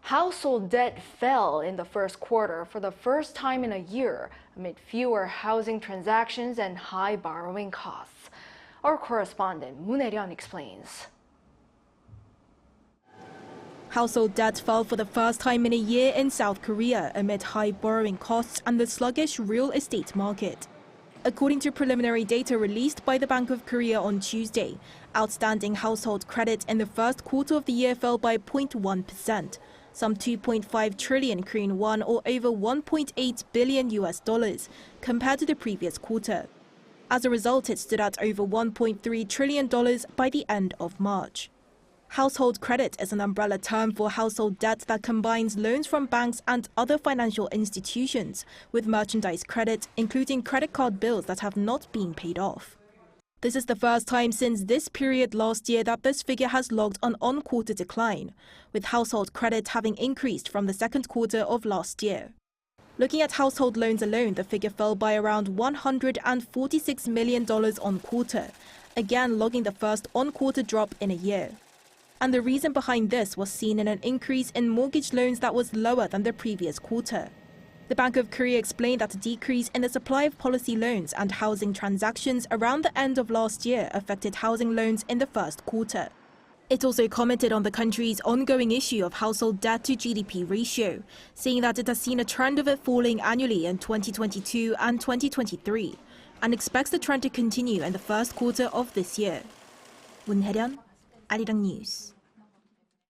Household debt fell in the first quarter for the first time in a year amid fewer housing transactions and high borrowing costs. Our correspondent Moon Hye-ryeon explains. Household debt fell for the first time in a year in South Korea amid high borrowing costs and the sluggish real estate market. According to preliminary data released by the Bank of Korea on Tuesday, outstanding household credit in the first quarter of the year fell by 0.1%, some 2.5 trillion Korean won or over $1.8 billion compared to the previous quarter. As a result, it stood at over $1.3 trillion by the end of March. Household credit is an umbrella term for household debt that combines loans from banks and other financial institutions with merchandise credit, including credit card bills that have not been paid off. This is the first time since this period last year that this figure has logged an on-quarter decline, with household credit having increased from the second quarter of last year. Looking at household loans alone, the figure fell by around $146 million on quarter, again logging the first on-quarter drop in a year. And the reason behind this was seen in an increase in mortgage loans that was lower than the previous quarter. The Bank of Korea explained that a decrease in the supply of policy loans and housing transactions around the end of last year affected housing loans in the first quarter. It also commented on the country's ongoing issue of household debt to GDP ratio, saying that it has seen a trend of it falling annually in 2022 and 2023, and expects the trend to continue in the first quarter of this year. Moon Hye-ryeon, 아리랑뉴스.